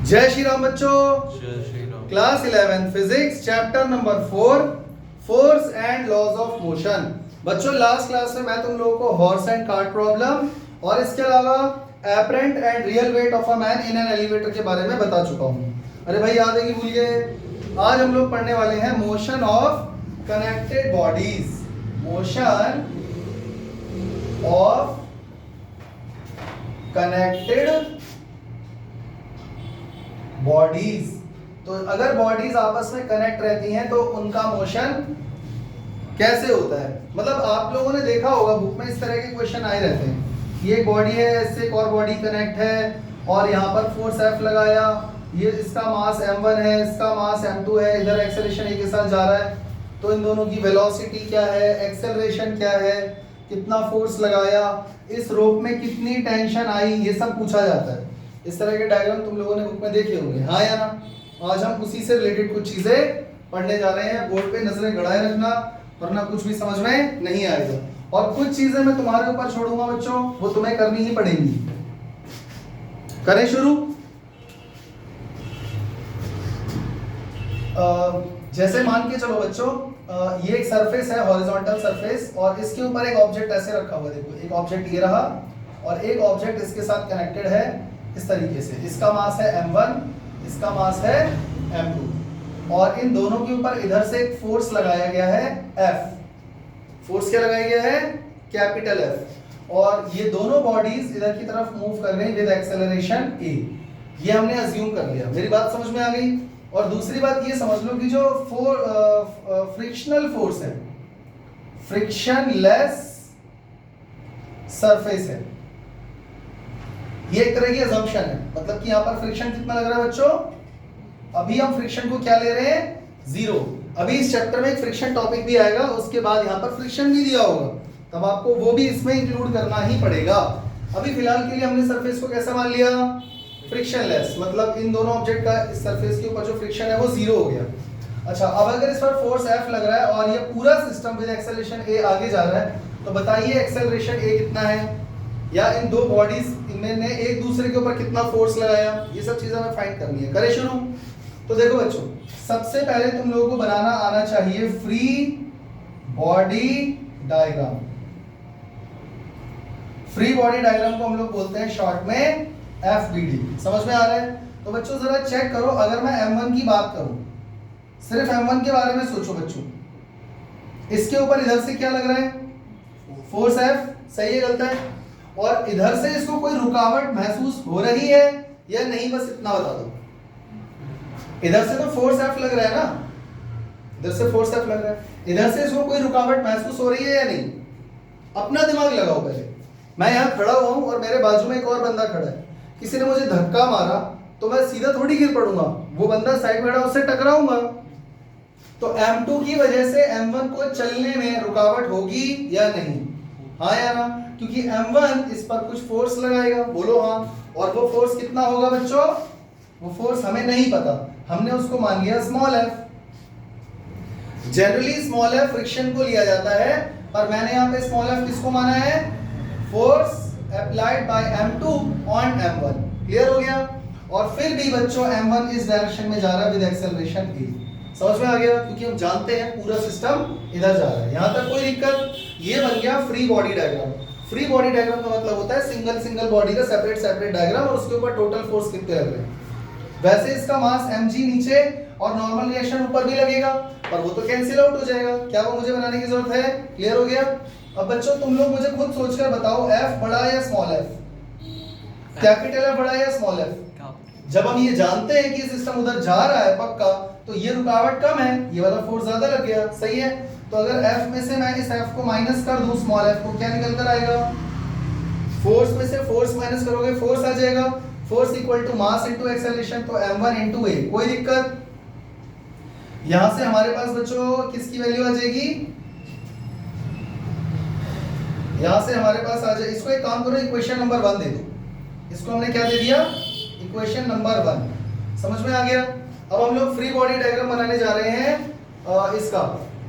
जय श्री राम बच्चों। जय Shri Ram. Class 11 physics chapter number 4 force and laws of motion. बच्चों लास्ट क्लास में मैं तुम लोगों को हॉर्स एंड कार्ट प्रॉब्लम और इसके अलावा apparent and real weight of a man in an elevator के बारे में बता चुका हूँ। अरे भाई याद है कि भूल गए? आज हम लोग पढ़ने वाले हैं motion of connected bodies. Motion of connected bodies. तो अगर बॉडीज आपस में कनेक्ट रहती हैं तो उनका मोशन कैसे होता है? मतलब आप लोगों ने देखा होगा बुक में इस तरह के क्वेश्चन आए रहते हैं। ये एक बॉडी है, इससे एक और बॉडी कनेक्ट है और यहाँ पर फोर्स F लगाया, ये इसका मास m1 है, इसका मास m2 है, इधर एक्सेलरेशन एक के साथ जा रहा है, तो इन दोनों की वेलोसिटी क्या है, एक्सेलरेशन क्या है, कितना फोर्स लगाया, इस रोप में कितनी टेंशन आई, ये सब पूछा जाता है। इस तरह के डायग्राम तुम लोगों ने बुक में देखे होंगे, हाँ या ना? आज हम उसी से रिलेटेड कुछ चीजें पढ़ने जा रहे हैं। बोर्ड पे नजरें गड़ाए रखना वरना कुछ भी समझ में नहीं आएगा। और कुछ चीजें मैं तुम्हारे ऊपर छोड़ूंगा बच्चों, वो तुम्हें करनी ही पड़ेंगी। करें शुरू? जैसे मान के चलो बच्चों, ये एक सरफेस है, हॉरिजॉन्टल सरफेस, और इसके ऊपर एक ऑब्जेक्ट ऐसे रखा हुआ है। देखो एक ऑब्जेक्ट ये रहा और एक ऑब्जेक्ट इसके साथ कनेक्टेड है इस तरीके से। इसका मास है m1, इसका मास है m2, और इन दोनों के ऊपर इधर से एक फोर्स लगाया गया है F। फोर्स क्या लगाया गया है? Capital F। और ये दोनों बॉडीज इधर की तरफ मूव कर रही हैं विद एक्सेलरेशन a। ये हमने अज्यूम कर लिया। मेरी बात समझ में आ गई? और दूसरी बात ये समझ लो कि जो फ्रिक्शनल फोर्स है, फ्रिक्शनलेस सरफेस है, ये एक तरह की अजम्पशन है। मतलब कि यहाँ पर फ्रिक्शन कितना लग रहा है बच्चों? अभी हम फ्रिक्शन को क्या ले रहे हैं? 0। अभी इस चैप्टर में एक फ्रिक्शन टॉपिक भी आएगा, उसके बाद यहाँ पर फ्रिक्शन भी दिया होगा, तब आपको वो भी इसमें इंक्लूड करना ही पड़ेगा। अभी फिलहाल के लिए हमने सरफेस को कैसा मान लिया? फ्रिक्शनलेस। मतलब इन दोनों ऑब्जेक्ट का इस सरफेस के ऊपर जो फ्रिक्शन है वो 0 हो गया। अच्छा, अब अगर इस पर फोर्स F लग रहा है और ये पूरा सिस्टम विद एक्सेलरेशन a आगे जा रहा है, तो बताइए एक्सेलरेशन a कितना है, या इन दो बॉडीज इनमें ने एक दूसरे के ऊपर कितना फोर्स लगाया, ये सब चीजें हमें फाइंड करनी है। करें शुरू? तो देखो बच्चों, सबसे पहले तुम लोगों को बनाना आना चाहिए free body diagram. Free body diagram को हम लोग बोलते हैं शॉर्ट में FBD। समझ में आ रहा है? तो बच्चों जरा चेक करो, अगर मैं m1 की बात करूं, सिर्फ m1 के बारे में सोचो बच्चों, इसके ऊपर इधर से क्या लग रहा है? Force F। सही है गलत है? और इधर से इसको कोई रुकावट महसूस हो रही है या नहीं, बस इतना बता दो। इधर से तो फोर्स F लग रहा है ना, इधर से फोर्स F लग रहा है, इधर से इसको कोई रुकावट महसूस हो रही है या नहीं? अपना दिमाग लगाओ पहले। मैं यहाँ खड़ा हुआ हूँ और मेरे बाजू में एक और बंदा खड़ा है, किसी ने मुझे धक्का मारा तो मैं सीधा थोड़ी गिर पड़ूंगा, वो बंदा साइड में खड़ा, उससे टकराऊंगा। तो m2 की वजह से m1 को चलने में रुकावट होगी या नहीं? हाँ या ना? क्योंकि m1 इस पर कुछ फोर्स लगाएगा, बोलो हाँ। और वो फोर्स कितना होगा बच्चों? वो फोर्स हमें नहीं पता, हमने उसको मान लिया small f। Generally small f friction को लिया जाता है, पर मैंने यहाँ पे स्मॉल f किसको माना है? Force applied by m2 on m1। Clear हो गया? और फिर भी बच्चों m1 इस डायरेक्शन में जा रहा है विद एक्सेलरेशन a। समझ में आ गया? क्योंकि हम जानते हैं पूरा सिस्टम इधर जा रहा है, यहाँ तक कोई दिक्कत? ये बन गया free body diagram. Free body diagram का मतलब होता है सिंगल बॉडी का सेपरेट डायग्राम और उसके ऊपर टोटल फोर्स कितने लग रहे हैं। वैसे इसका मास mg नीचे और नॉर्मल रिएक्शन ऊपर भी लगेगा, पर वो तो कैंसिल आउट हो जाएगा। क्या वो मुझे बनाने की जरूरत है? क्लियर हो गया? अब बच्चों तुम लोग मुझे खुद सोचकर बताओ, F बड़ा या स्मॉल f? कैपिटल F बड़ा या स्मॉल f? जब हम ये जानते हैं कि सिस्टम उधर जा रहा है पक्का, तो ये रुकावट कम है, ये वाला फोर्स ज्यादा लग गया। सही है? तो अगर F में से मैं इस F को माइनस कर दूं स्मॉल f को, क्या निकल कर आएगा? फोर्स में से फोर्स माइनस करोगे फोर्स आ जाएगा। Force equal to mass into acceleration, तो m1 इनटू a। कोई दिक्कत? यहां से हमारे पास बच्चों किसकी वैल्यू आ जाएगी? यहां से हमारे पास आ जाए, इसको एक काम करो, इक्वेशन नंबर 1 दे दो। इसको हमने क्या दे दिया? Equation number 1। समझ में आ गया? अब हम लोग फ्री बॉडी डायग्राम बनाने जा रहे हैं इसका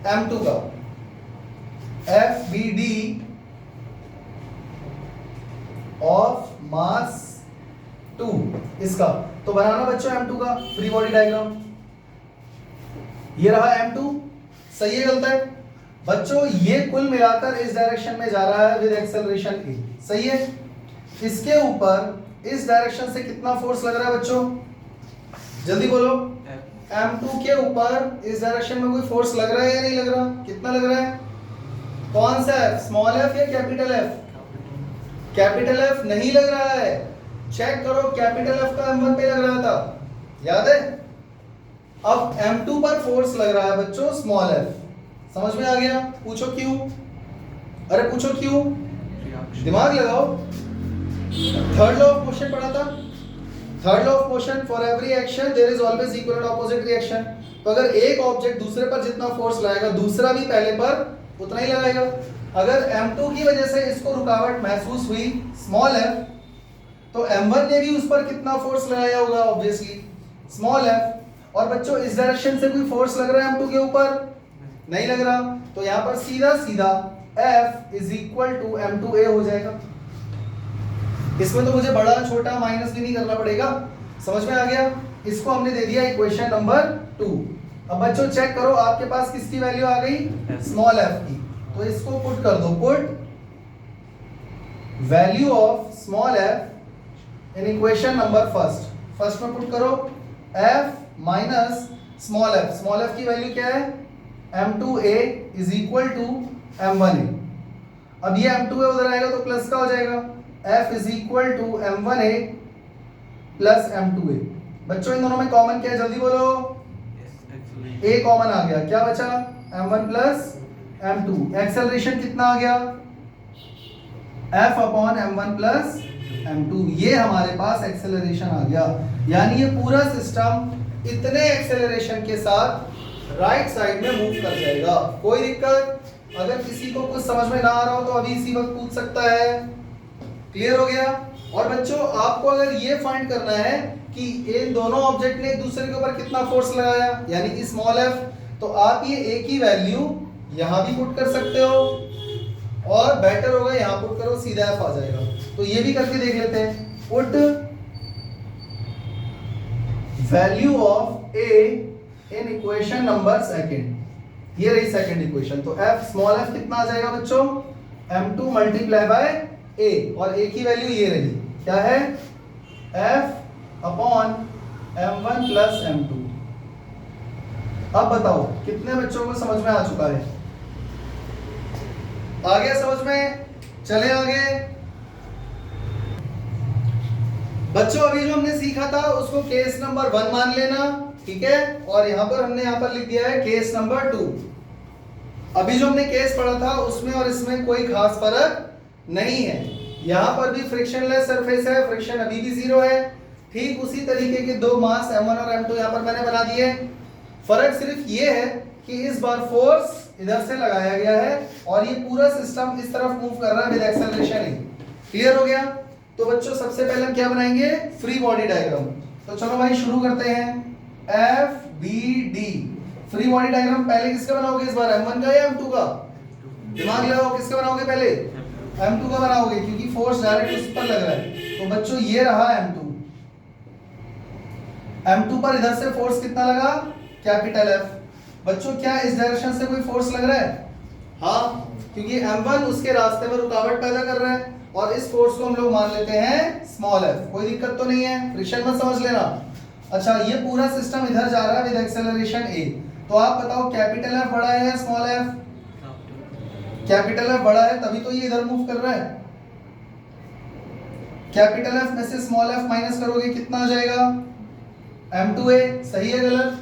m2 का। FBD of mass 2 इसका, तो बनाना बच्चों m2 का फ्री बॉडी डायग्राम। ये रहा m2, सही है गलत है बच्चों? ये कुल मिलाकर इस डायरेक्शन में जा रहा है विद एक्सेलरेशन a, सही है। इसके ऊपर इस डायरेक्शन से कितना फोर्स लग रहा है बच्चों, जल्दी बोलो। m2 के ऊपर इस डायरेक्शन में कोई फोर्स लग रहा है या नहीं लग रहा? कितना लग रहा है? कौन सा है, स्मॉल f या कैपिटल F? कैपिटल F नहीं लग रहा है, चेक करो, कैपिटल F का m1 पे लग रहा था, याद है। अब m2 पर फोर्स लग रहा है बच्चों स्मॉल f, समझ में आ गया? पूछो क्यों, अरे पूछो क्यों, दिमाग लगाओ। थर्ड लॉ ऑफ मोशन पढ़ा था, third law of motion, for every action there is always equal and opposite reaction. तो अगर एक ऑब्जेक्ट दूसरे पर जितना फोर्स लगाएगा दूसरा भी पहले पर उतना ही लगाएगा। अगर m2 की वजह से इसको रुकावट महसूस हुई स्मॉल f, तो m1 ने भी उस पर कितना फोर्स लगाया होगा, ऑब्वियसली स्मॉल f। और बच्चों इस डायरेक्शन से कोई फोर्स लग रहा है m2 के ऊपर, नहीं लग रहा, तो यहां पर सीधा सीधा f is equal to m2a हो जाएगा। इसमें तो मुझे बड़ा छोटा माइनस भी नहीं करना पड़ेगा, समझ में आ गया? इसको हमने दे दिया इक्वेशन नंबर 2। अब बच्चों चेक करो आपके पास किसकी वैल्यू आ गई, स्मॉल f की, तो इसको पुट कर दो, put value of small f in equation number first में पुट करो f minus small f। Small f की वैल्यू क्या है, m2a is equal to m1a। अब ये m2a उधर आएगा तो प्लस का हो जाएगा, f is equal to m1a plus m2a। बच्चों इन दोनों में कॉमन क्या है, जल्दी बोलो। a कॉमन आ गया, क्या बचा, m1 प्लस m2। एक्सेलरेशन कितना आ गया, f upon m1 plus m2, ये हमारे पास एक्सेलरेशन आ गया। यानी ये पूरा सिस्टम इतने एक्सेलरेशन के साथ राइट साइड में मूव कर जाएगा। कोई दिक्कत? अगर किसी को कुछ समझ में ना आ रहा हो तो अभी इसी वक्त पूछ सकता है। क्लियर हो गया? और बच्चों आपको अगर ये फाइंड करना है कि इन दोनों ऑब्जेक्ट ने एक दूसरे के ऊपर कितना फोर्स लगाया, यानी कि स्मॉल f, तो आप ये a की वैल्यू यहां भी पुट कर सकते हो, और बेटर होगा यहां पुट करो, सीधा f आ जाएगा। तो ये भी करके देख लेते हैं, put value of a in equation number second. ये रही सेकंड इक्वेशन, तो f स्मॉल f कितना आ जाएगा बच्चों, m2 मल्टीप्लाई बाय a, और a की वैल्यू ये रही, क्या है, f upon m1 plus m2। अब बताओ कितने बच्चों को समझ में आ चुका है? आ गया समझ में? चले आगे बच्चों। अभी जो हमने सीखा था उसको केस नंबर 1 मान लेना, ठीक है, और यहां पर हमने यहां पर लिख दिया है केस नंबर 2। अभी जो हमने केस पढ़ा था उसमें और इसमें कोई खास फर्क नहीं है। यहां पर भी फ्रिक्शनलेस सरफेस है, फ्रिक्शन अभी भी 0 है। ठीक उसी तरीके के दो मास m1 और m2 यहां पर मैंने बना दिए। फर्क सिर्फ ये है कि इस बार फोर्स इधर से लगाया गया है और ये पूरा सिस्टम इस तरफ मूव कर रहा है विद एक्सेलरेशन ही। क्लियर हो गया? तो बच्चों सबसे पहले हम क्या बनाएंगे, फ्री बॉडी डायग्राम। तो चलो भाई शुरू करते हैं। FBD फ्री बॉडी डायग्राम पहले किसका बनाओगे इस बार, m1 का या m2 का? दिमाग लगाओ, किसका बनाओगे पहले? m2 का बनाओगे क्योंकि फोर्स डायरेक्ट उस पर लग रहा है। तो बच्चों ये रहा m2। m2 पर इधर से फोर्स कितना लगा, कैपिटल F। बच्चों क्या इस डायरेक्शन से कोई फोर्स लग रहा है? हाँ, क्योंकि m1 उसके रास्ते में रुकावट पैदा कर रहा है और इस फोर्स को हम लोग मान लेते हैं स्मॉल f। कोई दिक्कत तो नहीं है, फ्रिक्शन मत समझ लेना। अच्छा, ये पूरा सिस्टम इधर जा रहा है विद एक्सेलरेशन a। तो आप बताओ कैपिटल F बड़ा है या स्मॉल f? कैपिटल F बड़ा है, तभी तो ये इधर मूव कर रहा है। कैपिटल F में से स्मॉल f माइनस करोगे कितना आ जाएगा, m2a। सही है गलत?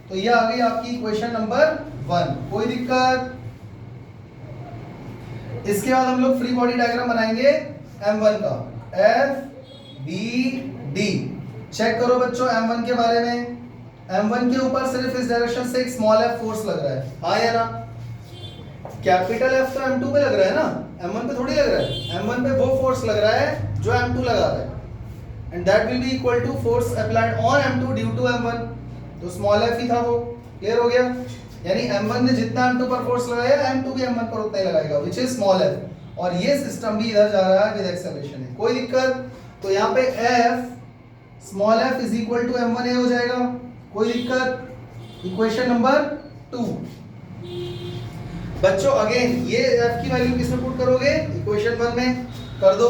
तो ये आ गई आपकी इक्वेशन नंबर 1। कोई दिक्कत? इसके बाद हम लोग फ्री बॉडी डायग्राम बनाएंगे m1 का। FBD चेक करो बच्चों m1 के बारे में। m1 के ऊपर सिर्फ इस डायरेक्शन से एक स्मॉल f फोर्स लग रहा है, हाँ या ना? कैपिटल F तो m2 पे लग रहा है ना, m1 पे थोड़ी लग रहा है। m1 पे वो फोर्स लग रहा है जो m2 लगा रहा है, and that will be equal to force applied on m2 due to m1। तो स्मॉल f ही था वो। क्लियर हो गया? यानी m1 ने जितना m2 पर फोर्स लगाया m2 भी m1 पर उतना ही लगाएगा, व्हिच इज स्मॉल f। और ये सिस्टम भी इधर जा रहा है विद एक्सेलरेशन है। कोई दिक्कत? तो यहाँ पे f small f is equal to m1a हो जाएगा, कोई दिक्कत? Equation number 2। बच्चों अगेन ये f की वैल्यू किसमें पुट करोगे? इक्वेशन 1 में कर दो।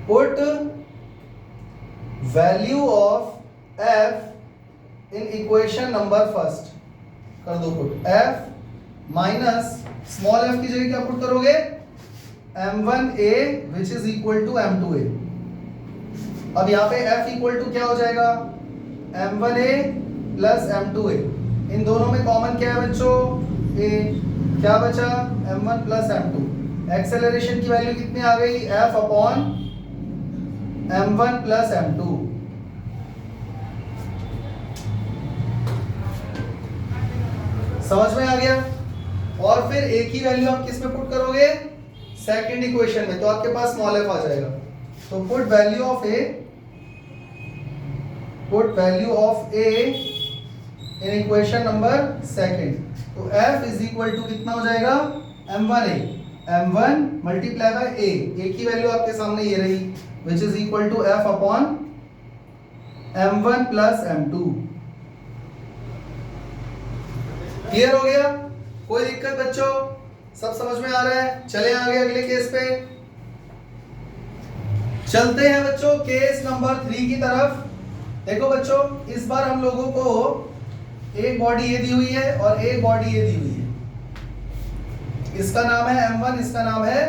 Put value of f in equation number first, कर दो put f minus small f की जगह क्या पुट करोगे? m1a which is equal to m2a। अब यहाँ पे f इक्वल टू क्या हो जाएगा? m1a plus m2a। इन दोनों में कॉमन क्या है बच्चों? a। क्या बचा? m1 plus m2। एक्सेलरेशन की वैल्यू कितनी आ गई? f upon m1 plus m2। समझ में आ गया? और फिर a की वैल्यू आप किस में पुट करोगे? सेकंड इक्वेशन में, तो आपके पास स्मॉल f आ जाएगा। तो put value of a, put value of a in equation number second. तो f इज इक्वल टू कितना हो जाएगा? m1a, m1 multiply by a की वैल्यू आपके सामने ये रही, which is equal to f upon m1 plus m2। Clear हो गया? कोई दिक्कत बच्चों? सब समझ में आ रहा है? चले आगे अगले केस पे चलते हैं बच्चों, केस नंबर 3 की तरफ। देखो बच्चों, इस बार हम लोगों को एक बॉडी ये दी हुई है और एक बॉडी ये दी हुई है। इसका नाम है m1, इसका नाम है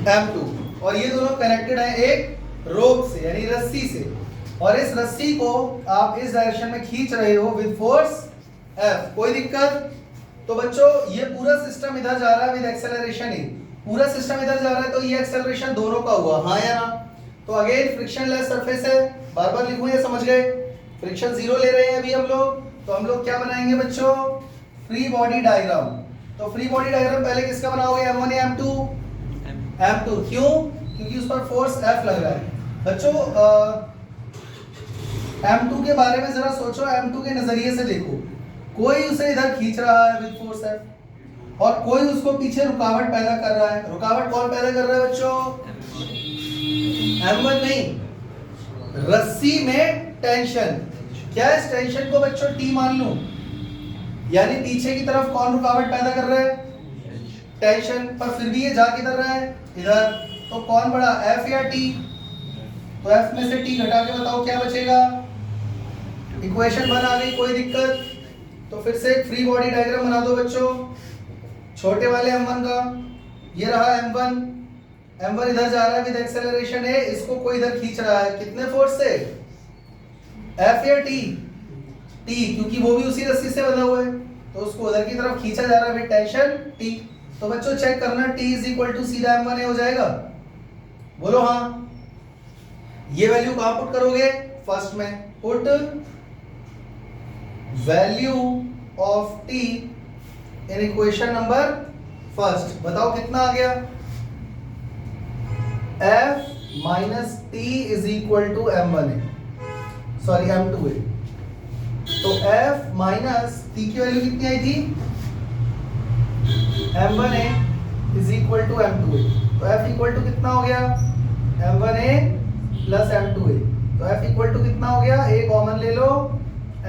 m2, और ये दोनों कनेक्टेड है एक रोप से यानी रस्सी से, और इस रस्सी को आप इस डायरेक्शन में खींच रहे हो विद फोर्स F। कोई दिक्कत? तो बच्चों ये पूरा सिस्टम इधर जा रहा है विद एक्सेलरेशन ए, पूरा सिस्टम इधर जा रहा है, तो ये एक्सेलरेशन दोनों का हुआ, हाँ या ना? तो अगेन फ्रिक्शनलेस सरफेस है, बार बार लिखूं ये समझ गए? फ्रिक्शन जीरो ले रहे हैं अभी हम लोग, तो हम लोग क्या बनाएंगे बच्चों? Free body diagram. तो फ्री बॉडी डायग्राम पहले किसका बनाओगे? m1 या m2? m2। क्यों? क्योंकि उस पर फोर्स F लग रहा है। बच्चों m2 के बारे में जरा सोचो, m2 के नजरिए से देखो, कोई उसे इधर खींच रहा है विद फोर्स F और कोई उसको पीछे रुकावट पैदा कर रहा है। रुकावट कौन पैदा कर रहा है बच्चों? m1 नहीं, रस्सी में टेंशन। क्या इस टेंशन को बच्चों T मान लूं? यानी पीछे की तरफ कौन रुकावट पैदा कर रहा है? टेंशन। पर फिर भी ये जा किधर रहा है? इधर। तो कौन बड़ा, F या T? तो F में से T घटा के बताओ क्या बचेगा? इक्वेशन 1 आ गई, कोई दिक्कत? तो फिर से एक फ्री बॉडी डायग्राम बना दो बच्चों, छोटे वाले m1 का। ये रहा m1, m1 इधर जा रहा है विद एक्सेलरेशन है, इसको कोई इधर खींच रहा है, कितने फोर्स से? F या T? T, क्योंकि वो भी उसी रस्सी से बंधा हुआ है, तो उसको उधर की तरफ खींचा जा रहा है विद टेंशन T। तो बच्चों चेक करना, T इज इक्वल टू सीधा m1a हो जाएगा, बोलो हाँ। ये वैल्यू कहां पुट करोगे? फर्स्ट में। Put value of T in equation number first. बताओ कितना आ गया? F minus T is equal to m1a, sorry m2a। तो F माइनस T की वैल्यू कितनी आई थी? m1a is equal to m2a। तो F इक्वल टू कितना हो गया? m1a plus m2a। तो F इक्वल टू कितना हो गया? a कॉमन ले लो,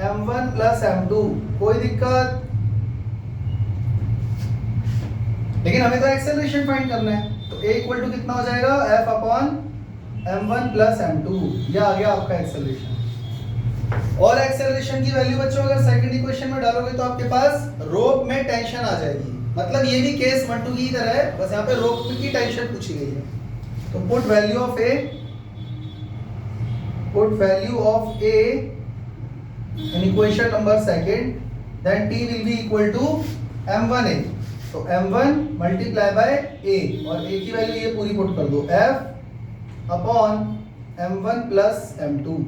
m1 प्लस m2। कोई दिक्कत? लेकिन हमें तो एक्सेलरेशन फाइंड करना है, तो a इक्वल टू कितना हो जाएगा? F upon m1 plus m2। यह आ गया आपका एक्सेलरेशन। और एक्सेलरेशन की वैल्यू बच्चों अगर सेकंड इक्वेशन में डालोगे तो आपके पास रोप में टेंशन आ जाएगी। मतलब ये भी केस 1 2 की तरह है, बस यहाँ पे रोप की टेंशन पूछी गई है। तो put value of a, put value of a in equation number second, then T will be equal to m1a। तो m1 multiply by a, और a की वैल्यू ये पूरी पुट कर दो, F upon m1 plus m2।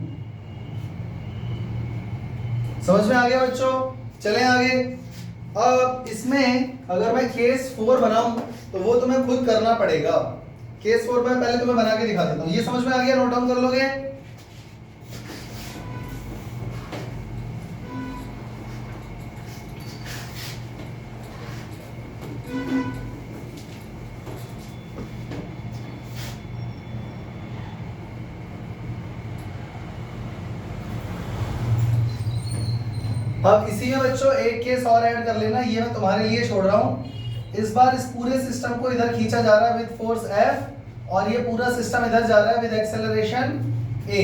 समझ में आ गया बच्चों? चलें आगे। अब इसमें अगर मैं केस 4 बनाऊं तो वो तुम्हें खुद करना पड़ेगा। केस 4 में पहले तुम्हें बना के दिखा देता हूं। ये समझ में आ गया? नोट डाउन कर लोगे? अब इसी में बच्चों एक केस और ऐड कर लेना, ये मैं तुम्हारे लिए छोड़ रहा हूँ। इस बार इस पूरे सिस्टम को इधर खींचा जा रहा है विद फोर्स F और ये पूरा सिस्टम इधर जा रहा है विद एक्सेलरेशन A।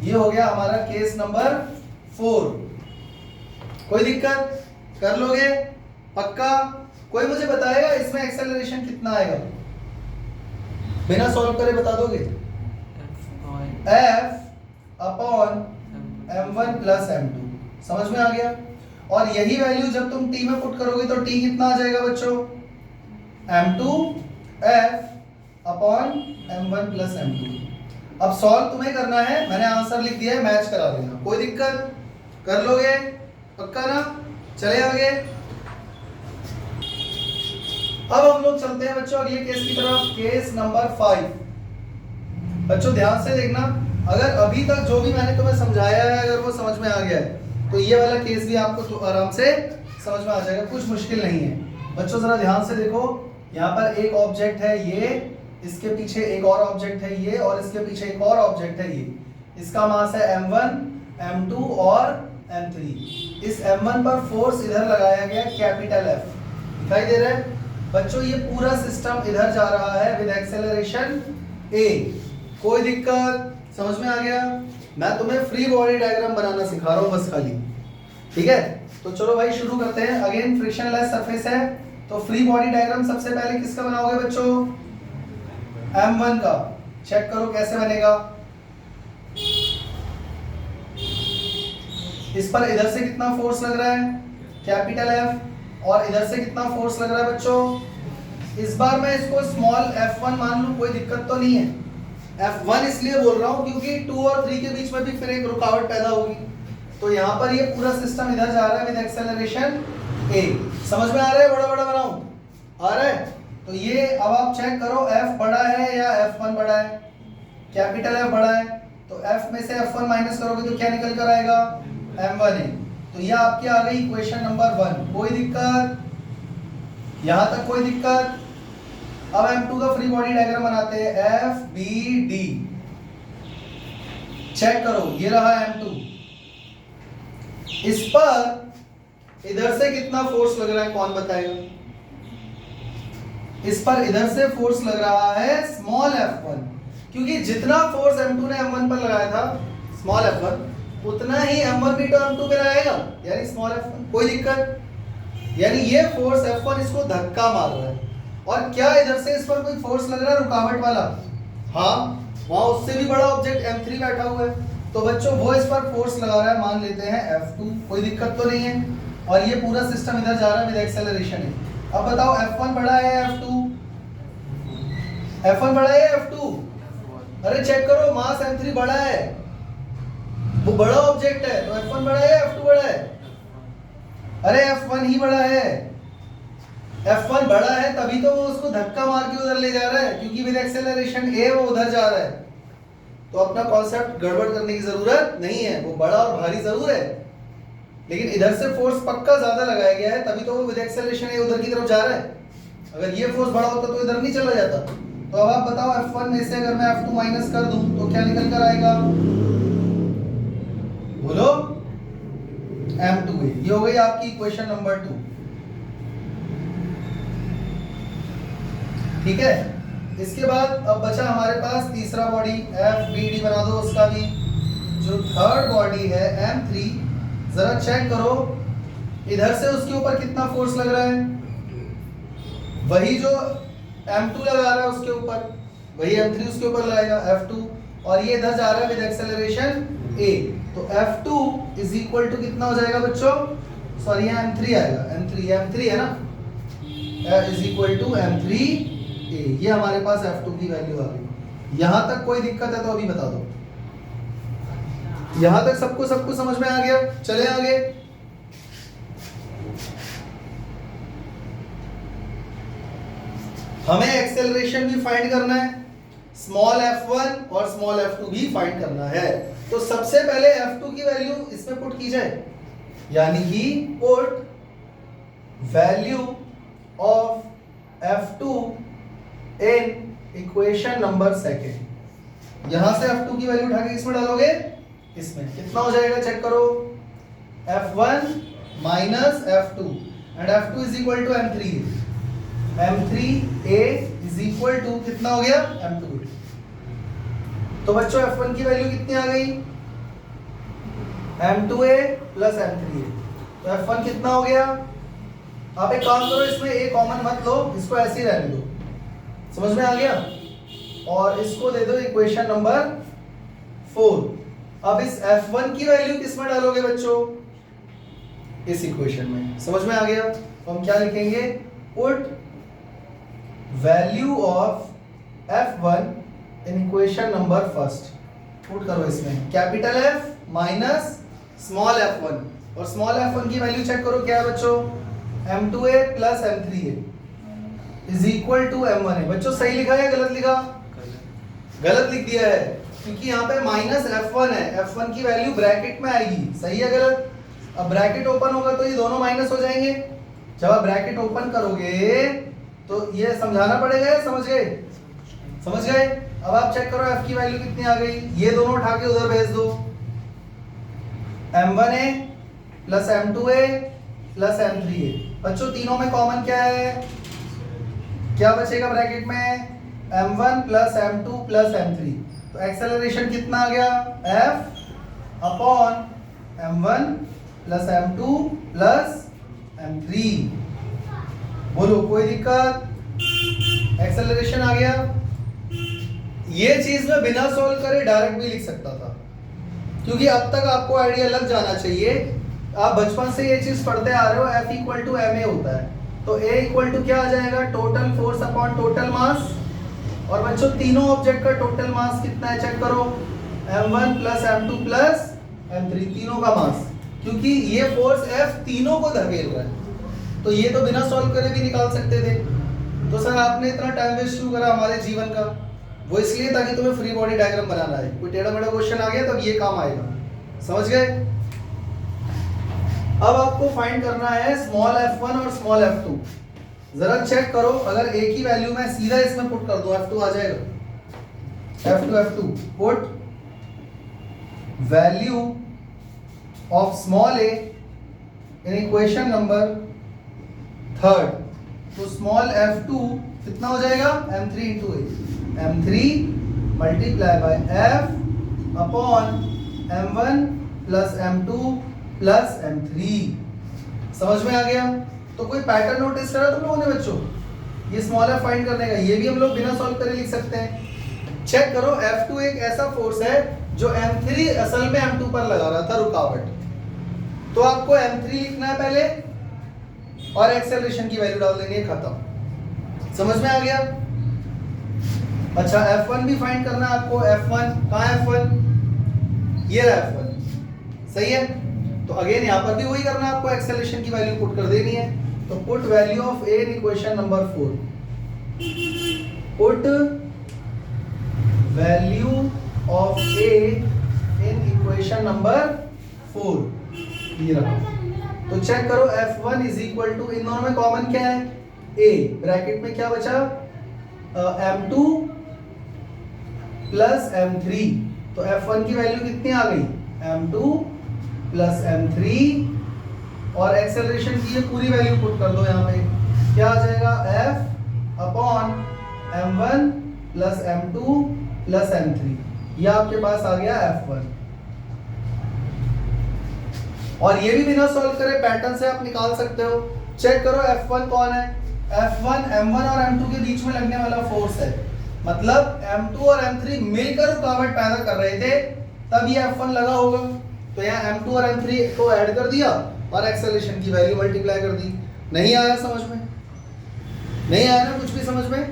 ये हो गया हमारा केस नंबर 4। कोई दिक्कत? कर लोगे पक्का? कोई मुझे बताएगा इसमें एक्सेलरेशन कितना आएगा? बिना सॉल्व करे बता दोगे? F upon m1 plus m2। समझ में आ गया? और यही वैल्यू जब तुम t में पुट करोगे तो t कितना आ जाएगा बच्चों? m2 f upon m1 plus m2। अब सॉल्व तुम्हें करना है, मैंने आंसर लिख दिया है, मैच करा देना। कोई दिक्कत? कर लोगे पक्का ना? चले आगे। अब हम लोग चलते हैं बच्चों अगले केस की तरफ, केस नंबर 5। बच्चों ध्यान से देखना, अगर अभी तक जो भी मैंने तुम्हें समझाया है अगर वो समझ में आ गया है तो ये वाला केस भी आपको तो आराम से समझ में आ जाएगा, कुछ मुश्किल नहीं है। बच्चों जरा ध्यान से देखो, यहाँ पर एक ऑब्जेक्ट है ये, इसके पीछे एक और ऑब्जेक्ट है ये, और इसके पीछे एक और ऑब्जेक्ट है ये। इसका मास है m1, m2 और m3। इस m1 पर फोर्स इधर लगाया गया कैपिटल F, दिखाई दे रहा है बच्चों? ये पूरा सिस्टम इधर जा रहा है विद एक्सेलरेशन A। कोई दिक्कत? समझ में आ गया? मैं तुम्हें फ्री बॉडी डायग्राम बनाना सिखा रहा हूँ बस खाली, ठीक है? तो चलो भाई शुरू करते हैं। अगेन फ्रिक्शनलेस सरफेस है तो फ्री बॉडी डायग्राम सबसे पहले किसका बनाओगे बच्चों? m1 का। चेक करो कैसे बनेगा। इस पर इधर से कितना फोर्स लग रहा है? Capital F। और इधर से कितना फोर्स लग रहा है बच्चों? इस बार मैं इसको स्मॉल f1 मान लूं, कोई दिक्कत तो नहीं है। f1 इसलिए बोल रहा हूं क्योंकि 2 और 3 के बीच में भी फिर एक रुकावट पैदा होगी। तो यहाँ पर ये पूरा सिस्टम इधर जा रहा है विद एक्सेलरेशन A। समझ में आ रहा है? बड़ा बड़ा बनाऊं? आ रहा है? तो ये अब आप चेक करो, F बड़ा है या F1 बड़ा है? कैपिटल F बड़ा है तो F में से F1 माइनस करोगे तो क्या निकल कर आएगा? m1 है। तो ये आपकी आ गई इक्वेशन नंबर 1। कोई दिक्कत? यहां तक कोई दिक्कत? अब m2 का फ्री बॉडी डायग्राम बनाते हैं, FBD। चेक करो, ये रहा m2। इस पर इधर से कितना फोर्स लग रहा है कौन बताएगा? इस पर इधर से फोर्स लग रहा है स्मॉल f1, क्योंकि जितना फोर्स m2 ने m1 पर लगाया था स्मॉल f1 उतना ही m1 भी तो m2 पे लगाएगा, यानी स्मॉल f1। कोई दिक्कत? यानी ये फोर्स f1 इसको धक्का मार रहा है। और क्या इधर से इस पर कोई फोर्स लग रहा है रुकावट वाला? हाँ, वहां उससे भी बड़ा ऑब्जेक्ट m3 बैठा हुआ है तो बच्चों वो इस पर फोर्स लगा रहा है, मान लेते हैं f2। कोई दिक्कत तो नहीं है? और ये पूरा सिस्टम इधर जा रहा है विद एक्सेलरेशन है। अब बताओ f1 बड़ा है या f2? f1 बड़ा है या f2? अरे चेक करो, मास m3 बड़ा है, वो बड़ा ऑब्जेक्ट है तो f1 बड़ा है या f2 बड़ा है? अरे f1 ही बड़ा है। f1 बड़ा है तभी तो वो उसको धक्का मार के उधर ले जा रहा है, क्योंकि विद एक्सेलरेशन A वो उधर जा रहा है। तो अपना कॉन्सेप्ट गड़बड़ करने की जरूरत नहीं है, वो बड़ा और भारी जरूर है लेकिन इधर से फोर्स पक्का ज्यादा लगाया गया है तभी तो वो विद एक्सेलरेशन A उधर की तरफ जा रहा है। अगर ये फोर्स बड़ा होता तो इधर नहीं चला जाता। तो अब आप बताओ f1 में से अगर मैं f2 माइनस कर दूं तो क्या निकल कर आएगा? बोलो, m2। ये हो गई आपकी इक्वेशन नंबर 2। ठीक है, इसके बाद अब बचा हमारे पास तीसरा बॉडी FBD बना दो उसका भी। जो थर्ड बॉडी है m3, जरा चेक करो इधर से उसके ऊपर कितना फोर्स लग रहा है? वही जो m2 लगा रहा है उसके ऊपर वही m3 उसके ऊपर लगाएगा f2, और ये इधर जा रहा है विद एक्सेलरेशन A। तो f2 इज इक्वल टू कितना हो जाएगा बच्चों? सॉरी यहाँ m3 आएगा, m3 है ना, इज इक्वल टू m3A। ये हमारे पास f2 की वैल्यू आ गई। यहां तक कोई दिक्कत है तो अभी बता दो। यहां तक सबको समझ में आ गया? चले आगे। हमें एक्सेलरेशन भी फाइंड करना है, स्मॉल f1 और स्मॉल f2 भी फाइंड करना है। तो सबसे पहले f2 की वैल्यू इसमें पुट की जाए, यानी कि put value of f2 in equation number 2। यहां से f2 की वैल्यू उठा के इसमें डालोगे, इसमें कितना हो जाएगा चेक करो, f1 minus F2 and F2 is equal to M3A. M3A is equal to कितना हो गया M2A. तो बच्चों F1 की वैल्यू कितनी आ गई M2A प्लस M3A. तो F1 कितना हो गया. आप एक काम करो, इसमें A कॉमन मत लो, इसको ऐसे ही रहने दो. समझ में आ गया. और इसको दे दो इक्वेशन नंबर 4. अब इस F1 की वैल्यू किस में डालोगे बच्चों, इस इक्वेशन में. समझ में आ गया. तो हम क्या लिखेंगे, put value of F1 in equation number first. Put करो इसमें capital F minus small f1. और स्मॉल f1 की वैल्यू चेक करो क्या है बच्चों, M2A plus M3A is equal to M1A. बच्चों सही लिखा है या गलत लिखा, गलत लिख दिया है, क्योंकि यहाँ पे माइनस F1 है. F1 की वैल्यू ब्रैकेट में आएगी. सही है गलत. अब ब्रैकेट ओपन होगा तो ये दोनों माइनस हो जाएंगे. जब आप ब्रैकेट ओपन करोगे तो ये समझाना पड़ेगा या समझ गए, समझ गए. अब आप चेक करो F की वैल्यू कितनी आ गई. ये दोनों उठा के उधर भेज दो. M1A plus M2A plus M3A. बच्चों तीनों में कॉमन क्या है, क्या बचेगा ब्रैकेट में, M1 plus M2 plus M3. तो एक्सेलरेशन कितना आ गया, F upon M1 plus M2 plus M3. बोलो कोई दिक्कत, एक्सेलरेशन आ गया. ये चीज में बिना सॉल्व करे डायरेक्ट भी लिख सकता था, क्योंकि अब तक आपको आइडिया लग जाना चाहिए. आप बचपन से ये चीज पढ़ते आ रहे हो, F इक्वल टू ma होता है. तो A इक्वल टू क्या आ जाएगा, total force upon total mass. और बच्चों तीनों ऑब्जेक्ट का टोटल मास कितना है चेक करो, M1 plus M2 plus M3, तीनों का मास. क्योंकि ये फोर्स F तीनों को धकेल रहा है. तो ये तो बिना सॉल्व करे भी निकाल सकते थे. तो सर आपने इतना टाइम वेस्ट क्यों करा हमारे जीवन का, वो इसलिए ताकि तुम्हें फ्री बॉडी डायग्राम बनाना है. कोई टेढ़ा मेढ़ा क्वेश्चन आ गया तब ये काम आएगा. समझ गए. अब आपको फाइंड करना है स्मॉल f1 और स्मॉल f2. जरा चेक करो, अगर a की वैल्यू मैं सीधा इसमें पुट कर दूं f2 आ जाएगा. f2 put value of small a in equation number third. तो स्मॉल f2 कितना हो जाएगा, m3 into a. m3 multiply by f upon m1 plus m2 plus M3. समझ में आ गया. तो कोई पैटर्न नोटिस करा तुम लोगों ने बच्चों, ये स्मॉल f फाइंड करने का. ये भी हम लोग बिना सॉल्व करे लिख सकते हैं. चेक करो F2 एक ऐसा फोर्स है जो M3 असल में M2 पर लगा रहा था रुकावट. तो आपको M3 लिखना है पहले और एक्सेलरेशन की वैल्यू डाल देनी है, खत्म. समझ में आ गया. अच्छा F1 भी फाइंड करना है आपको. F1 कहाँ है, F1 ये रहा F1. सही है. तो अगेन यहाँ पर भी वही करना है आपको, एक्सेलरेशन की वैल्यू पुट कर देनी है. तो put value of A in equation number 4. Put value of A in equation number 4. ये रहा. तो चेक करो F1 इज इक्वल टू, इन दोनों में कॉमन क्या है, A. ब्रैकेट में क्या बचा, M2 प्लस M3. तो F1 की वैल्यू कितनी आ गई, M2 प्लस M3. और एक्सेलरेशन की ये पूरी वैल्यू पुट कर दो यहाँ पे. क्या आ जाएगा, F upon M1 plus M2 plus M3. ये आपके पास आ गया F1. और ये भी बिना सॉल्व करे पैटर्न से आप निकाल सकते हो. चेक करो F1 कौन है, F1 M1 और M2 के बीच में लगने वाला फोर्स है. मतलब M2 और M3 मिलकर रुकावट पैदा कर रहे थे, तब ये F1 लगा होगा. तो यहाँ M2 और M3 को ऐड कर दिया और एक्सेलरेशन की वैल्यू मल्टीप्लाई कर दी. नहीं आया समझ में, नहीं आया ना कुछ भी समझ में.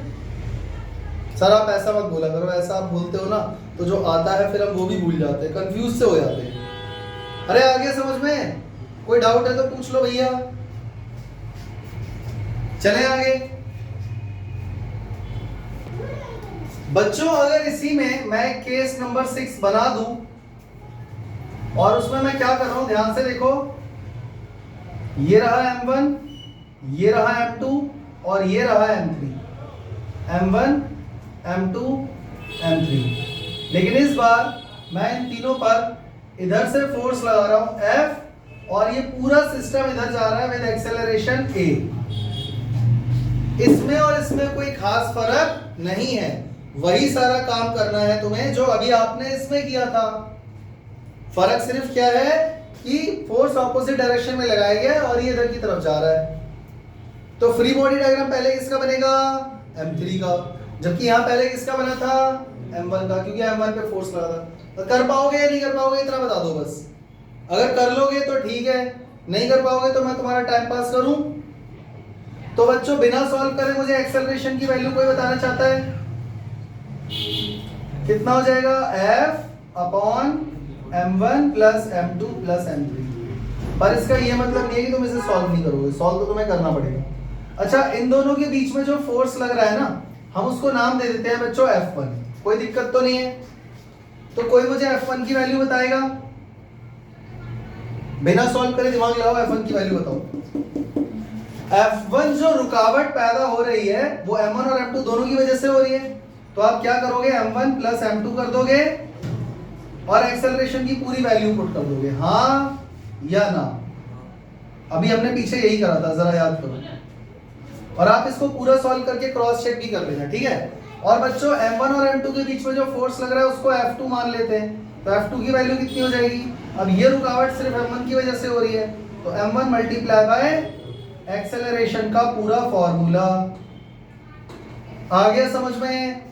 सर आप ऐसा मत बोला करो, ऐसा आप बोलते हो ना तो जो आता है फिर हम वो भी भूल जाते हैं, कंफ्यूज से हो जाते हैं. अरे आगे समझ में, कोई डाउट है तो पूछ लो भैया. चले आगे. बच्चों अगर इसी में मैं केस नंबर 6 बना दूं और उसमें मैं क्या कर रहा हूं, ध्यान से देखो. ये रहा M1, ये रहा M2 और ये रहा M3. M1 M2 M3. लेकिन इस बार मैं इन तीनों पर इधर से फोर्स लगा रहा हूं F और ये पूरा सिस्टम इधर जा रहा है विद एक्सेलरेशन a। इसमें और इसमें कोई खास फर्क नहीं है, वही सारा काम करना है तुम्हें जो अभी आपने इसमें किया था। फर्क सिर्फ क्या है कि फोर्स ऑपोजिट डायरेक्शन में लगाया गया है और ये इधर की तरफ जा रहा है। तो फ्री बॉडी डायग्राम पहले किसका बनेगा, m3 का, जबकि यहां पहले किसका बना था, m1 का, क्योंकि m1 पे फोर्स लगा था। तो कर पाओगे या नहीं कर पाओगे इतना बता दो बस। अगर कर लोगे तो ठीक है, नहीं कर पाओगे तो मैं तुम्हारा टाइम पास करूं। तो बच्चों बिना सॉल्व करे मुझे एक्सेलरेशन की वैल्यू कोई बताना चाहता है, कितना हो जाएगा, f upon m1 plus m2 plus m3। पर इसका ये मतलब नहीं है कि तुम इसे सॉल्व नहीं करोगे, सॉल्व तो तुम्हें करना पड़ेगा। अच्छा, इन दोनों के बीच में जो फोर्स लग रहा है ना, हम उसको नाम दे देते हैं बच्चों F1। कोई दिक्कत तो नहीं है। तो कोई मुझे F1 की वैल्यू बताएगा, बिना सॉल्व करे दिमाग लगाओ, F1 की वैल्यू बताओ। F1 जो रुकावट पैदा हो रही है वो M1 और M2 दोनों की वजह से हो रही है। तो आप क्या करोगे, M1 प्लस M2 कर दोगे और एक्सेलरेशन की पूरी वैल्यू पुट कर दोगे, हाँ या ना। अभी हमने पीछे यही करा था, जरा याद करो। और आप इसको पूरा सॉल्व करके क्रॉस चेक भी कर लेना, ठीक है। और बच्चों M1 और M2 के बीच में जो फोर्स लग रहा है उसको F2 मान लेते हैं। तो F2 की वैल्यू कितनी हो जाएगी, अब ये रुकावट सिर्फ M1 की वजह से हो रही है, तो M1 मल्टीप्लाई बाय एक्सेलरेशन का पूरा फॉर्मूला। आ गया समझ में?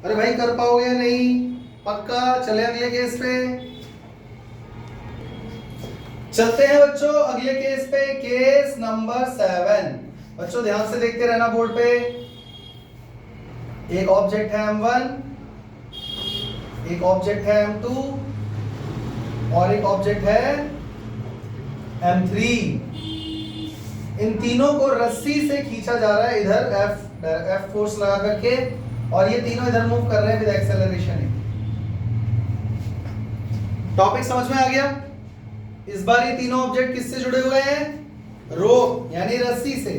अरे भाई कर पाओगे या नहीं, पक्का? चले अगले केस पे चलते हैं बच्चों। अगले केस पे, केस नंबर 7। बच्चों ध्यान से देखते रहना बोर्ड पे। एक ऑब्जेक्ट है M1, एक ऑब्जेक्ट है M2 और एक ऑब्जेक्ट है M3। इन तीनों को रस्सी से खींचा जा रहा है इधर F फोर्स लगा करके, और ये तीनों इधर मूव कर रहे हैं विद एक्सेलरेशन। टॉपिक समझ में आ गया? इस बार ये तीनों ऑब्जेक्ट किससे जुड़े हुए हैं, रोप यानी रस्सी से,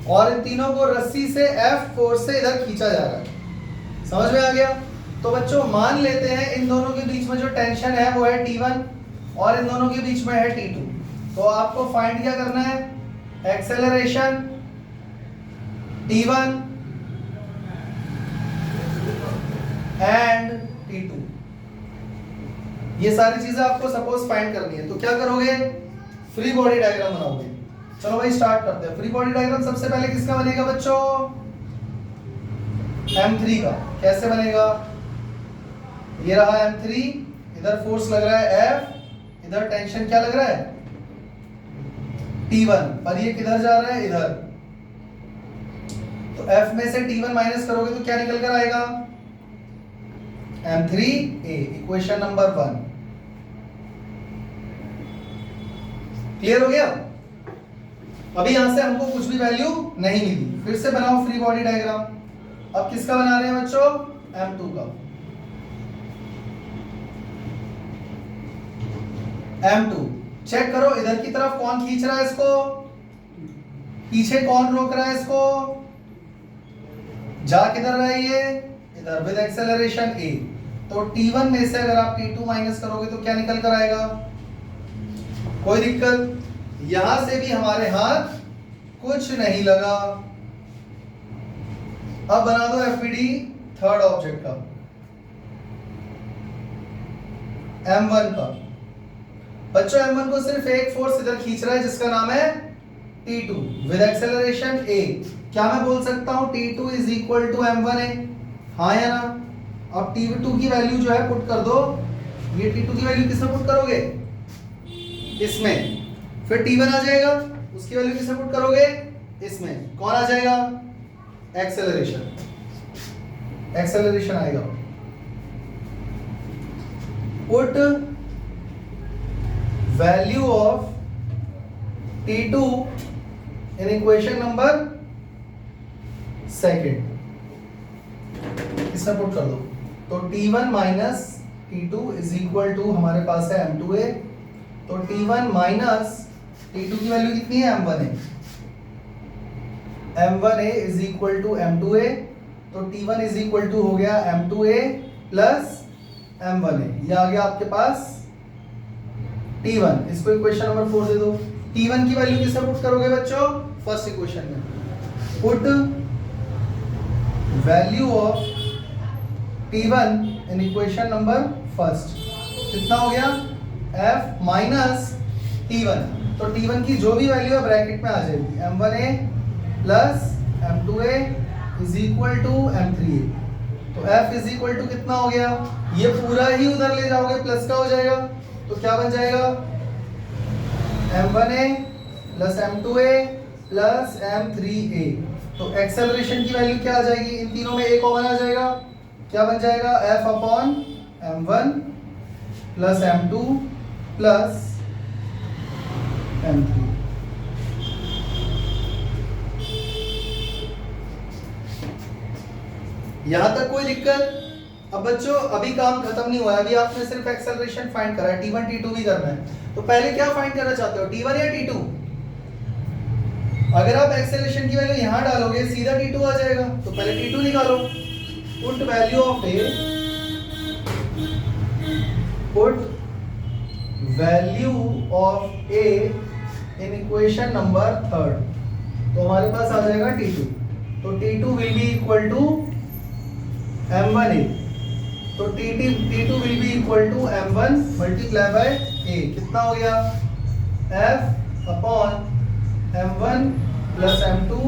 और इन तीनों को रस्सी से F फोर्स से इधर खींचा जा रहा है। समझ में आ गया? तो बच्चों मान लेते हैं इन दोनों के बीच में जो टेंशन है वो है T1 और इन दोनों के बीच में है T2। तो आपको फाइंड क्या करना है, एक्सेलरेशन T1 एंड T2। ये सारी चीजें आपको सपोज फाइंड करनी है। तो क्या करोगे, फ्री बॉडी डायग्राम बनाओगे। चलो भाई स्टार्ट करते हैं। फ्री बॉडी डायग्राम सबसे पहले किसका बनेगा बच्चों, M3 का। कैसे बनेगा, ये रहा M3, इधर फोर्स लग रहा है F, इधर टेंशन क्या लग रहा है T1, पर ये किधर जा रहा है, इधर। तो F में से T1 माइनस करोगे तो क्या निकल कर आएगा, M3A। इक्वेशन नंबर 1 क्लियर हो गया? अभी यहां से हमको कुछ भी वैल्यू नहीं मिली। फिर से बनाओ फ्री बॉडी डायग्राम। अब किसका बना रहे हैं बच्चों, M2 का। M2 चेक करो इधर की तरफ कौन खींच रहा है इसको, पीछे कौन रोक रहा है इसको, जा किधर रहा है ये, इधर विद एक्सेलरेशन A। तो T1 में से अगर आप T2 माइनस करोगे तो क्या निकल कर आएगा, कोई दिक्कत? यहां से भी हमारे हाथ कुछ नहीं लगा। अब बना दो FBD थर्ड ऑब्जेक्ट का, M1 का। बच्चों M1 को सिर्फ एक फोर्स इधर खींच रहा है जिसका नाम है T2 विद एक्सेलरेशन A। क्या मैं बोल सकता हूं T2 is equal to M1A, हाँ या ना? अब T2 की वैल्यू जो है पुट कर दो। ये T2 की वैल्यू किसमें पुट करोगे, इसमें। फिर T1 आ जाएगा, उसकी वैल्यू किसमें पुट करोगे, इसमें। कौन आ जाएगा, एक्सेलरेशन। एक्सेलरेशन आएगा। Put value of T2 in equation number 2 इसमें पुट कर दो। तो T1 minus T2 is equal to हमारे पास है M2A। तो T1 माइनस T2 की वैल्यू कितनी है, M1A। M1A is equal to M2A। तो T1 इज इक्वल टू हो गया M2A प्लस M1A। ये आ गया आपके पास T1, इसको इक्वेशन नंबर 4 दे दो। T1 की वैल्यू किससे पुट करोगे बच्चों? फर्स्ट इक्वेशन में put value of T1 in equation number first. कितना हो गया? F minus T1। तो T1 की जो भी वैल्यू है ब्रैकेट में आ जाएगी, M1A plus M2A is equal to M3A। तो F इज इक्वल टू कितना हो गया? ये पूरा ही उधर ले जाओगे प्लस का हो जाएगा, तो क्या बन जाएगा? M1A plus M2A plus M3A। तो एक्सेलरेशन की वैल्यू क्या आ जाएगी? इन तीनों में एक कॉमन आ जाएगा, क्या बन जाएगा? F upon M1 plus M2 plus M3। यहां तक कोई दिक्कत? अब बच्चों अभी काम खत्म नहीं हुआ है, अभी आपने सिर्फ एक्सेलरेशन फाइंड करा है, T1 T2 भी करना है। तो पहले क्या फाइंड करना चाहते हो, T1 या T2? अगर आप एक्सेलरेशन की वैल्यू यहां डालोगे सीधा T2 आ जाएगा, तो पहले T2 निकालो। Put value of A, put value of A in equation number 3, तो हमारे पास आ जाएगा T2। तो T2 will be equal to M1A, तो T2 will be equal to M1 multiply by A। कितना हो गया? F upon M1 plus M2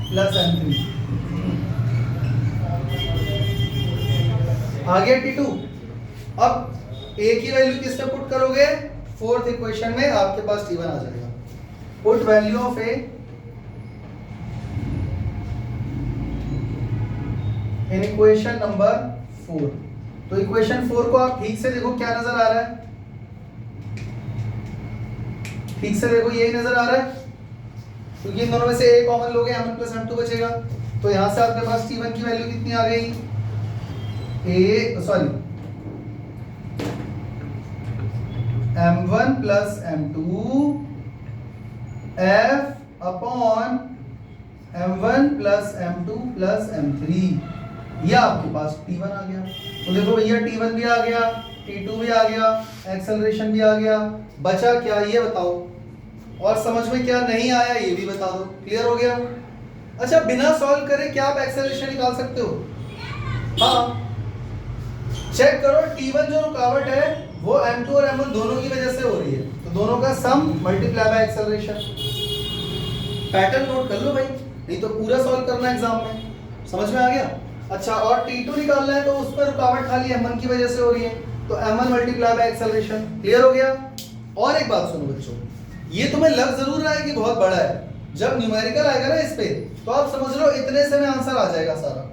plus M3। आ गया T2। अब A की वैल्यू किससे पुट करोगे? फोर्थ इक्वेशन में आपके पास T1 आ जाएगा। Put value of A in equation number 4। तो इक्वेशन 4 को आप ठीक से देखो, क्या नजर आ रहा है? ठीक से देखो, यही नजर आ रहा है, क्योंकि इन दोनों में से एक कॉमन लोगे, M1 प्लस M2 बचेगा। तो यहां से आपके पास T1 की वैल्यू कितनी आ गई? M1 plus M2 F upon M1 plus M2 plus M3। ये आपके पास T1 आ गया। तो देखो भैया, T1 भी आ गया, T2 भी आ गया, एक्सेलरेशन भी आ गया, बचा क्या ये बताओ, और समझ में क्या नहीं आया ये भी बता दो। क्लियर हो गया? अच्छा, बिना सॉल्व करे क्या आप एक्सेलरेशन निकाल सकते हो? हाँ, चेक करो, T1 जो रुकावट है वो M2 और M1 दोनों की वजह से हो रही है, तो दोनों का sum multiply by acceleration. Pattern note कर लो भाई, नहीं तो पूरा सॉल्व करना एग्जाम में। समझ में आ गया? अच्छा, और T2 निकालना है तो उस पर रुकावट खाली M1 की वजह से हो रही है, तो M1 multiply by acceleration. Clear हो गया? और एक बात सुनो बच्चों, ये तुम्हें लग जरूर रहा है कि बहुत बड़ा है, जब न्यूमेरिकल आएगा ना इस पे, तो आप समझ लो इतने से में आंसर आ जाएगा सारा।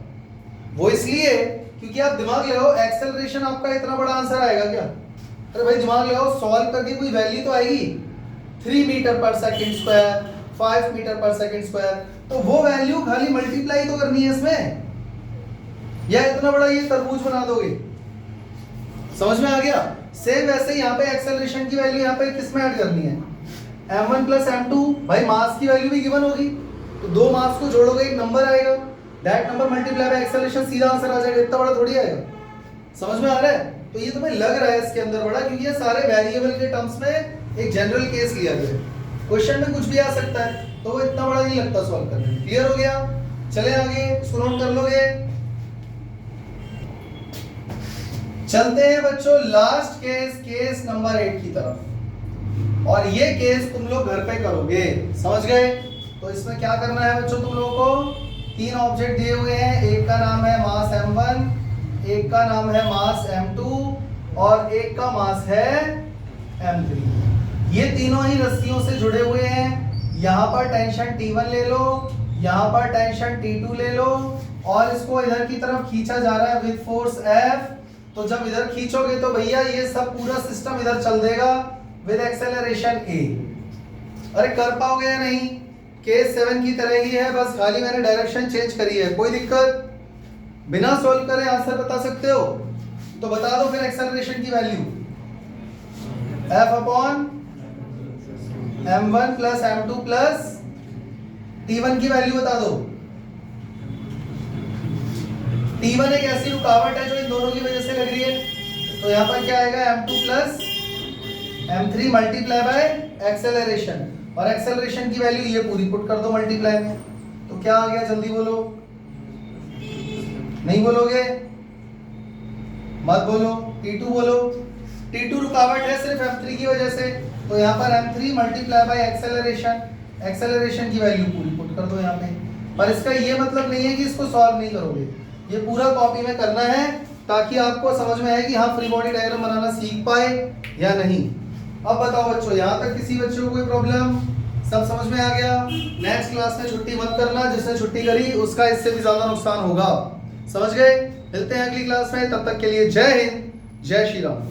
वो इसलिए क्योंकि आप दिमाग लगाओ, एक्सेलरेशन आपका इतना बड़ा आंसर आएगा क्या? अरे भाई दिमाग लगाओ, सॉल्व करके कोई वैल्यू तो आएगी, 3 मीटर पर सेकंड स्क्वायर, 5 मीटर पर सेकंड स्क्वायर, तो वो वैल्यू खाली मल्टीप्लाई तो करनी है इसमें, या इतना बड़ा ये तरबूज बना दोगे। समझ में आ गया? सेम वैसे यहाँ पे एक्सेलरेशन की वैल्यू यहाँ पे किस में ऐड करनी है? M1 plus M2। भाई मास की वैल्यू भी गिवन होगी, तो दो मास को जोड़ोगे एक नंबर आएगा, that number multiply by acceleration, सीधा आंसर आ जाएगा। इतना बड़ा थोड़ी आएगा। समझ में आ रहा है? तो ये तुम्हें लग रहा है इसके अंदर बड़ा, क्योंकि ये सारे वेरिएबल के टर्म्स में एक जनरल केस लिया गया है, क्वेश्चन में कुछ भी आ सकता है, तो वो इतना बड़ा नहीं लगता सॉल्व करने में। क्लियर हो गया? चले आगे, इसको नोट कर लोगे। चलते हैं बच्चों लास्ट केस, केस नंबर 8 की तरफ, और ये केस तुम लोग घर पे करोगे। समझ गए? तो इसमें क्या करना है बच्चों, तुम लोगों को 3 ऑब्जेक्ट दिए हुए हैं, एक का नाम है मास M1, एक का नाम है मास M2 और एक का मास है M3। ये तीनों ही रस्सियों से जुड़े हुए हैं। यहाँ पर टेंशन T1 ले लो, यहाँ पर टेंशन T2 ले लो, और इसको इधर की तरफ खींचा जा रहा है विद फोर्स F। तो जब इधर खींचोगे तो भैया ये सब पूरा सिस्टम इधर चल देगा विद एक्सेलरेशन A। अरे कर पाओगे या नहीं? केस 7 की तरह ही है, बस खाली मैंने डायरेक्शन चेंज करी है। कोई दिक्कत? बिना सॉल्व करे आंसर बता सकते हो? तो बता दो फिर एक्सेलरेशन की value. F upon M1 plus M2 plus T1 की वैल्यू बता दो। T1 एक ऐसी रुकावट है जो इन दोनों की वजह से लग रही है, तो यहाँ पर क्या आएगा? M2 plus m3 multiply by acceleration, और एक्सेलरेशन की वैल्यू ये पूरी पुट कर दो मल्टीप्लाई में, तो क्या आ गया जल्दी बोलो, नहीं बोलोगे मत बोलो, T2 बोलो। T2 रुकावट है सिर्फ m3 की वजह से, तो यहाँ पर m3 multiply by acceleration, acceleration की वैल्यू पूरी पुट कर दो यहाँ पे। पर इसका ये मतलब नहीं है कि इसको सॉल्व नहीं करोगे, ये पूरा कॉपी में करना है ताकि आपको समझ में आए कि हाँ फ्री बॉडी डायग्राम बनाना सीख पाए या नहीं। अब बताओ बच्चों, यहाँ तक किसी बच्चों को कोई प्रॉब्लम, सब समझ में आ गया? नेक्स्ट क्लास में छुट्टी मत करना, जिसने छुट्टी करी उसका इससे भी ज्यादा नुकसान होगा, समझ गए? मिलते हैं अगली क्लास में, तब तक के लिए जय हिंद, जय श्री राम।